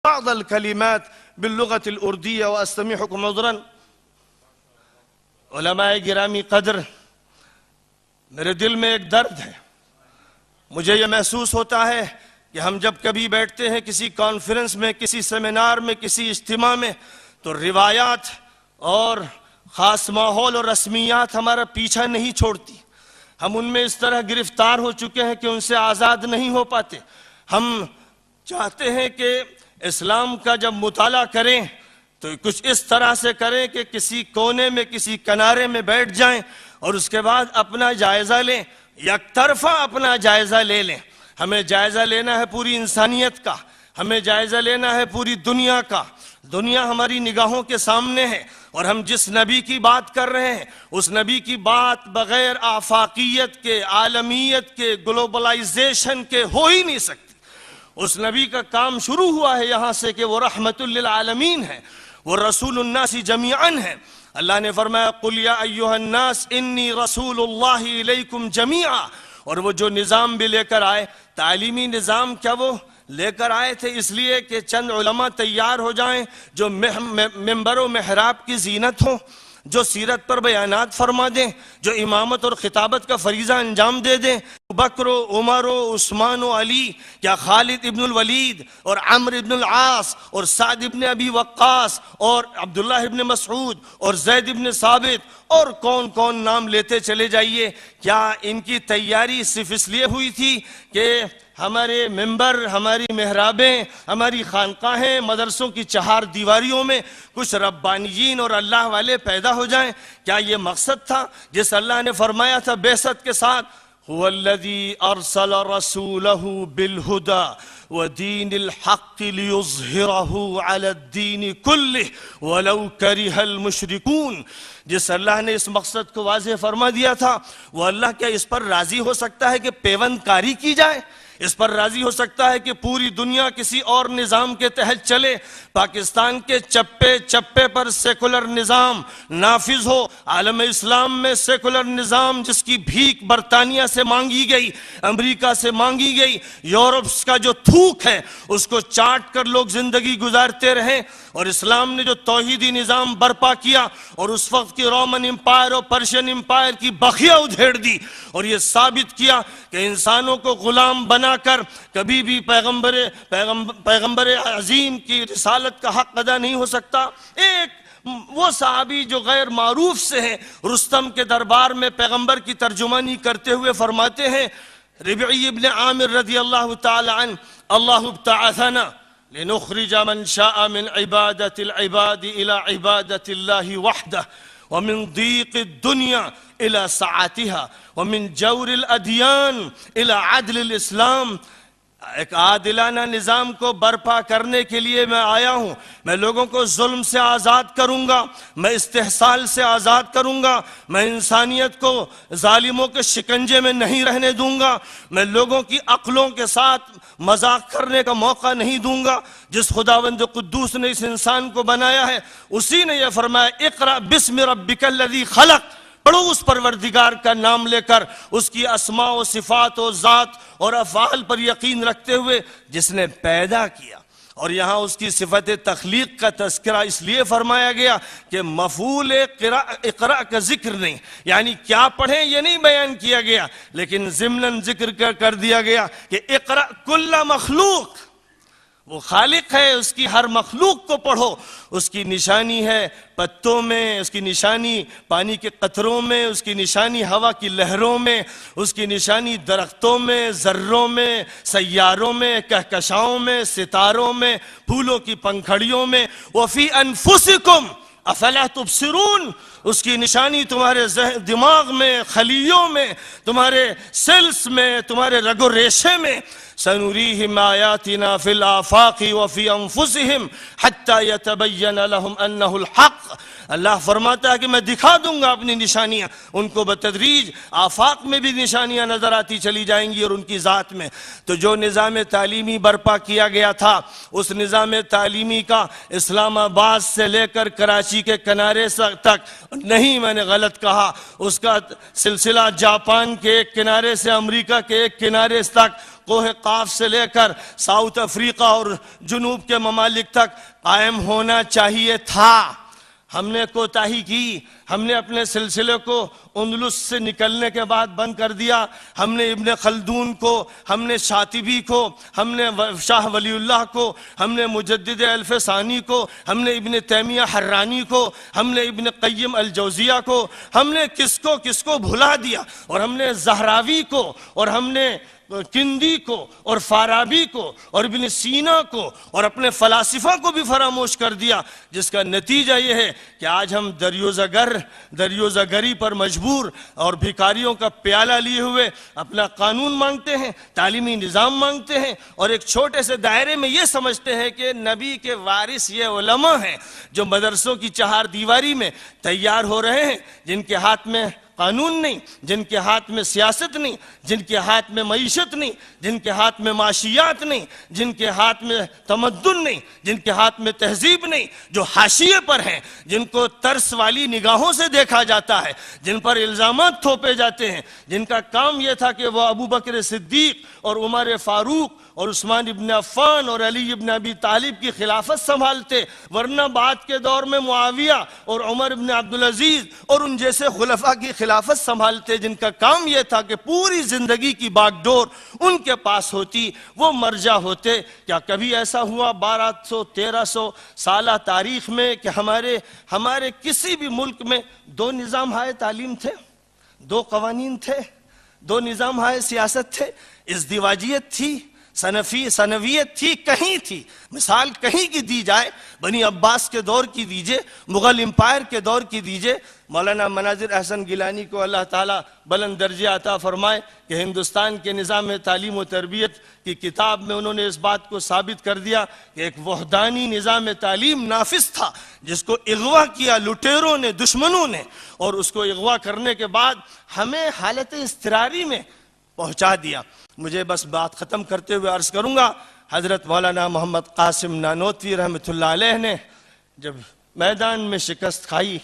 بعض الكلمات باللغة الأردية وأستميحكم عذرا. علماء گرامی قدر، میرے دل میں ایک درد ہے. مجھے یہ محسوس ہوتا ہے کہ ہم جب کبھی بیٹھتے ہیں کسی کانفرنس میں، کسی سیمینار میں، کسی اجتماع میں، تو روایات اور خاص ماحول اور رسمیات ہمارا پیچھا نہیں چھوڑتی. ہم ان میں اس طرح گرفتار ہو چکے ہیں کہ ان سے آزاد نہیں ہو پاتے. ہم چاہتے ہیں کہ اسلام کا جب مطالعہ کریں تو کچھ اس طرح سے کریں کہ کسی کونے میں، کسی کنارے میں بیٹھ جائیں اور اس کے بعد اپنا جائزہ لیں، یک طرفہ اپنا جائزہ لے لیں. ہمیں جائزہ لینا ہے پوری انسانیت کا، ہمیں جائزہ لینا ہے پوری دنیا کا. دنیا ہماری نگاہوں کے سامنے ہے اور ہم جس نبی کی بات کر رہے ہیں اس نبی کی بات بغیر آفاقیت کے، عالمیت کے، گلوبلائزیشن کے ہو ہی نہیں سکتی. اس نبی کا کام شروع ہوا ہے یہاں سے کہ وہ رحمت للعالمین ہے، وہ رسول الناس جمیعاً ہے. اللہ نے فرمایا قُلْ يَا أَيُّهَا النَّاسِ إِنِّي رَسُولُ اللَّهِ إِلَيْكُمْ جَمِيعًا. اور وہ جو نظام بھی لے کر آئے، تعلیمی نظام، کیا وہ لے کر آئے تھے اس لیے کہ چند علماء تیار ہو جائیں جو ممبر و محراب کی زینت ہوں، جو سیرت پر بیانات فرما دیں، جو امامت اور خطابت کا فریضہ انجام دے دیں؟ بکر و عمر و عثمان و علی، یا خالد ابن الولید اور عمر ابن العاص اور سعد ابن ابی وقاص اور عبداللہ ابن مسعود اور زید ابن ثابت اور کون کون نام لیتے چلے جائیے. کیا ان کی تیاری صرف اس لیے ہوئی تھی کہ ہمارے ممبر، ہماری محرابیں، ہماری خانقاہیں، مدرسوں کی چہار دیواریوں میں کچھ ربانیین اور اللہ والے پیدا ہو جائیں؟ کیا یہ مقصد تھا جس اللہ نے فرمایا تھا بعثت کے ساتھ هو الذي أرسل رسوله بالهدى ودين الحق ليظهره على الدين كله ولو كره المشركون؟ جس اللہ نے اس مقصد کو واضح فرما دیا تھا، وہ اللہ کیا اس پر راضی ہو سکتا ہے کہ پیوند کاری کی جائے؟ اس پر راضی ہو سکتا ہے کہ پوری دنیا کسی اور نظام کے تحت چلے؟ پاکستان کے چپے چپے پر سیکولر نظام نافذ ہو، عالم اسلام میں سیکولر نظام جس کی بھیک برطانیہ سے مانگی گئی، امریکہ سے مانگی گئی، یورپ کا جو تھوک ہے اس کو چاٹ کر لوگ زندگی گزارتے رہیں، اور اسلام نے جو توحیدی نظام برپا کیا اور اس وقت کی رومن امپائر اور پرشین امپائر کی بخیا ادھیڑ دی اور یہ ثابت کیا کہ انسانوں کو غلام بنا کر کبھی بھی پیغمبر عظیم کی رسالت کا حق ادا نہیں ہو سکتا. ایک وہ صحابی جو غیر معروف سے ہیں، رستم کے دربار میں پیغمبر کی ترجمانی کرتے ہوئے فرماتے ہیں، ربعی ابن عامر رضی اللہ تعالی عنہ، اللہ ابتعثنا لنخرج من شاء من عبادة العباد إلى عبادة الله وحده ومن ضيق الدنيا إلى سعتها ومن جور الأديان إلى عدل الإسلام. ایک عادلانہ نظام کو برپا کرنے کے لیے میں آیا ہوں. میں لوگوں کو ظلم سے آزاد کروں گا، میں استحصال سے آزاد کروں گا، میں انسانیت کو ظالموں کے شکنجے میں نہیں رہنے دوں گا، میں لوگوں کی عقلوں کے ساتھ مذاق کرنے کا موقع نہیں دوں گا. جس خداوند قدوس نے اس انسان کو بنایا ہے اسی نے یہ فرمایا اقرأ بسم ربک الذی خلق. پڑھو اس پروردگار کا نام لے کر، اس کی اسماء و صفات و ذات اور افعال پر یقین رکھتے ہوئے جس نے پیدا کیا. اور یہاں اس کی صفت تخلیق کا تذکرہ اس لیے فرمایا گیا کہ مفعول اقرأ کا ذکر نہیں، یعنی کیا پڑھیں یہ نہیں بیان کیا گیا، لیکن ضمناً ذکر کر دیا گیا کہ اقرأ کل مخلوق. وہ خالق ہے، اس کی ہر مخلوق کو پڑھو. اس کی نشانی ہے پتوں میں، اس کی نشانی پانی کے قطروں میں، اس کی نشانی ہوا کی لہروں میں، اس کی نشانی درختوں میں، ذروں میں، سیاروں میں، کہکشاؤں میں، ستاروں میں، پھولوں کی پنکھڑیوں میں. وفی انفسکم افلا تبصرون. اس کی نشانی تمہارے دماغ میں، خلیوں میں، تمہارے سیلز میں، تمہارے رگ و ریشے میں. سنریہم آیاتنا فی الآفاق وفی انفسہم حتی یتبین لہم انہ الحق. اللہ فرماتا ہے کہ میں دکھا دوں گا اپنی نشانیاں ان کو بتدریج. آفاق میں بھی نشانیاں نظر آتی چلی جائیں گی اور ان کی ذات میں. تو جو نظام تعلیمی برپا کیا گیا تھا اس نظام تعلیمی کا اسلام آباد سے لے کر کراچی کے کنارے تک نہیں، میں نے غلط کہا، اس کا سلسلہ جاپان کے ایک کنارے سے امریکہ کے ایک کنارے تک کوہ قاف سے لے کر ساؤتھ افریقہ اور جنوب کے ممالک تک قائم ہونا چاہیے تھا۔ ہم نے کوتاہی کی، ہم نے اپنے سلسلے کو اندلس سے نکلنے کے بعد بند کر دیا۔ ہم نے ابن خلدون کو، ہم نے شاطبی کو، ہم نے شاہ ولی اللہ کو، ہم نے مجدد الف ثانی کو، ہم نے ابن تیمیہ حرانی کو، ہم نے ابن قیم الجوزیہ کو، ہم نے کس کو بھلا دیا، اور ہم نے زہراوی کو، اور ہم نے کندی کو، اور فارابی کو، اور ابن سینا کو، اور اپنے فلاسفہ کو بھی فراموش کر دیا، جس کا نتیجہ یہ ہے کہ آج ہم دریوزگری پر مجبور اور بھکاریوں کا پیالہ لیے ہوئے اپنا قانون مانگتے ہیں، تعلیمی نظام مانگتے ہیں، اور ایک چھوٹے سے دائرے میں یہ سمجھتے ہیں کہ نبی کے وارث یہ علماء ہیں جو مدرسوں کی چہار دیواری میں تیار ہو رہے ہیں، جن کے ہاتھ میں قانون نہیں، جن کے ہاتھ میں سیاست نہیں، جن کے ہاتھ میں معیشت نہیں، جن کے ہاتھ میں معاشیات نہیں، جن کے ہاتھ میں تمدن نہیں، جن کے ہاتھ میں تہذیب نہیں، جو حاشیے پر ہیں، جن کو ترس والی نگاہوں سے دیکھا جاتا ہے، جن پر الزامات تھوپے جاتے ہیں، جن کا کام یہ تھا کہ وہ ابو بکر صدیق اور عمر فاروق اور عثمان ابن عفان اور علی ابن ابی طالب کی خلافت سنبھالتے، ورنہ بعد کے دور میں معاویہ اور عمر ابن عبدالعزیز اور ان جیسے خلفاء کی خلافت سنبھالتے، جن کا کام یہ تھا کہ پوری زندگی کی باغ ڈور ان کے پاس ہوتی، وہ مرجع ہوتے۔ کیا کبھی ایسا ہوا 1200-1300 سالہ تاریخ میں کہ ہمارے کسی بھی ملک میں 2 نظام ہائے تعلیم تھے، 2 قوانین تھے، 2 نظام ہائے سیاست تھے؟ ازدواجیت تھی، سنویت تھی، کہیں تھی؟ مثال کہیں کی دی جائے، بنی عباس کے دور کی دیجئے، مغل امپائر کے دور کی دیجئے۔ مولانا مناظر احسن گیلانی کو اللہ تعالیٰ بلند درجہ عطا فرمائے کہ ہندوستان کے نظام تعلیم و تربیت کی کتاب میں انہوں نے اس بات کو ثابت کر دیا کہ ایک وحدانی نظام تعلیم نافذ تھا، جس کو اغوا کیا لٹیروں نے، دشمنوں نے، اور اس کو اغوا کرنے کے بعد ہمیں حالت اضطراری میں پہنچا دیا۔ مجھے بس بات ختم کرتے ہوئے عرض کروں گا، حضرت مولانا محمد قاسم نانوتوی رحمۃ اللہ علیہ نے جب میدان میں شکست کھائی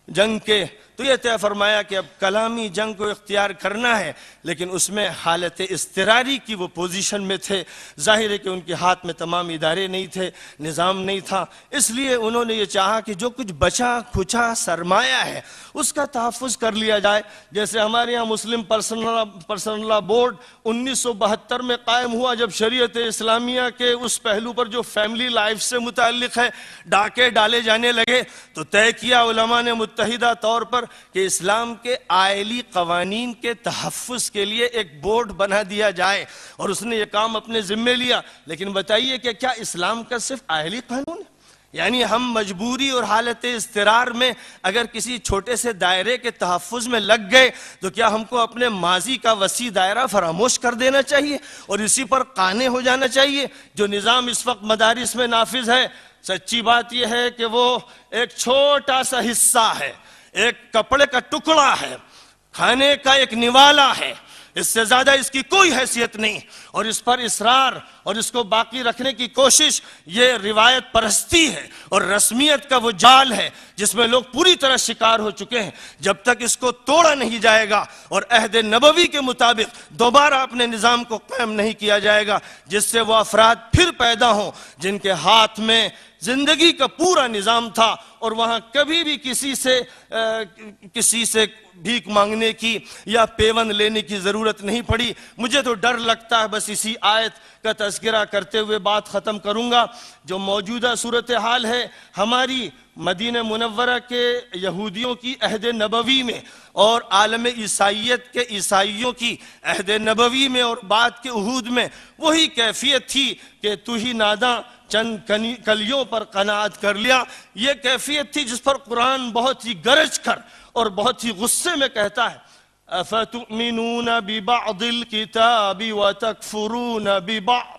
جنگ کے، تو یہ طے فرمایا کہ اب کلامی جنگ کو اختیار کرنا ہے، لیکن اس میں حالت اضطراری کی وہ پوزیشن میں تھے۔ ظاہر ہے کہ ان کے ہاتھ میں تمام ادارے نہیں تھے، نظام نہیں تھا، اس لیے انہوں نے یہ چاہا کہ جو کچھ بچا کھچا سرمایہ ہے اس کا تحفظ کر لیا جائے۔ جیسے ہمارے یہاں مسلم پرسنل لا بورڈ 1972 میں قائم ہوا، جب شریعت اسلامیہ کے اس پہلو پر جو فیملی لائف سے متعلق ہے ڈاکے ڈالے جانے لگے، تو طے کیا علماء نے متحدہ طور پر کہ اسلام کے آئلی قوانین کے تحفظ کے لیے ایک بورڈ بنا دیا جائے، اور اس نے یہ کام اپنے ذمے لیا۔ لیکن بتائیے کہ کیا اسلام کا صرف آئلی قانون ہے؟ یعنی ہم مجبوری اور حالت اضطرار میں اگر کسی چھوٹے سے دائرے کے تحفظ میں لگ گئے تو کیا ہم کو اپنے ماضی کا وسیع دائرہ فراموش کر دینا چاہیے اور اسی پر قانع ہو جانا چاہیے؟ جو نظام اس وقت مدارس میں نافذ ہے، سچی بات یہ ہے کہ وہ ایک چھوٹا سا حصہ ہے، ایک کپڑے کا ٹکڑا ہے، کھانے کا ایک نوالا ہے، اس سے زیادہ اس کی کوئی حیثیت نہیں، اور اس پر اصرار اور اس کو باقی رکھنے کی کوشش یہ روایت پرستی ہے اور رسمیت کا وہ جال ہے جس میں لوگ پوری طرح شکار ہو چکے ہیں۔ جب تک اس کو توڑا نہیں جائے گا اور عہد نبوی کے مطابق دوبارہ اپنے نظام کو قائم نہیں کیا جائے گا، جس سے وہ افراد پھر پیدا ہوں جن کے ہاتھ میں زندگی کا پورا نظام تھا اور وہاں کبھی بھی کسی سے بھیک مانگنے کی یا پیون لینے کی ضرورت نہیں پڑی۔ مجھے تو ڈر لگتا ہے، بس اسی آیت کا تذکرہ کرتے ہوئے بات ختم کروں گا۔ جو موجودہ صورتحال ہے ہماری مدینہ منورہ کے یہودیوں کی عہد نبوی میں اور عالم عیسائیت کے عیسائیوں کی عہد نبوی میں اور بعد کے عہود میں وہی کیفیت تھی کہ تو ہی ناداں چند کلیوں پر قناعت کر لیا۔ یہ کیفیت تھی جس پر قرآن بہت ہی گرج کر اور بہت ہی غصے میں کہتا ہے، اَفَتُؤْمِنُونَ بِبَعْضِ الْكِتَابِ وَتَكْفُرُونَ بِبَعْضِ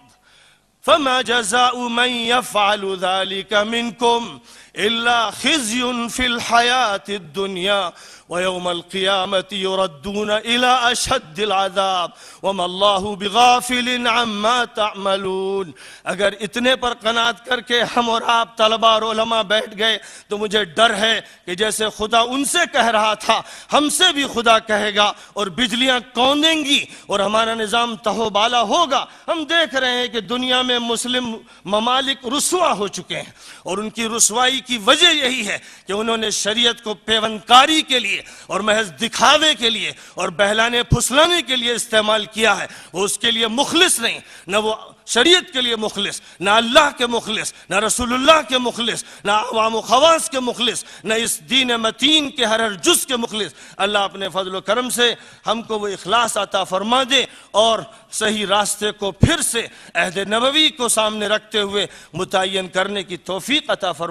فَمَا جَزَاءُ مَنْ يَفْعَلُ ذَلِكَ مِنْكُمْ إلا خزي في الحياة الدنيا ويوم القيامة يردون إلى أشد العذاب وما الله بغافل عما تعملون. اگر اتنے پر قناعت کر کے ہم اور آپ طلباء اور علماء بیٹھ گئے تو مجھے ڈر ہے کہ جیسے خدا ان سے کہہ رہا تھا ہم سے بھی خدا کہے گا اور بجلیاں کوندیں گی اور ہمارا نظام تہو بالا ہوگا. ہم دیکھ رہے ہیں کہ دنیا میں مسلم ممالک رسوا ہو چکے ہیں اور ان کی رسوائی کی وجہ یہی ہے کہ انہوں نے شریعت کو پیوندکاری کے لیے اور محض دکھاوے کے لیے اور بہلانے پھسلانے کے لیے استعمال کیا ہے. وہ اس کے لیے مخلص نہیں، نہ وہ شریعت کے لیے مخلص، نہ اللہ کے مخلص، نہ رسول اللہ کے مخلص، نہ عوام و خواص کے مخلص، نہ اس دین متین کے ہر جز کے مخلص. اللہ اپنے فضل و کرم سے ہم کو وہ اخلاص عطا فرما دے اور صحیح راستے کو پھر سے عہد نبوی کو سامنے رکھتے ہوئے متعین کرنے کی توفیق عطا فرما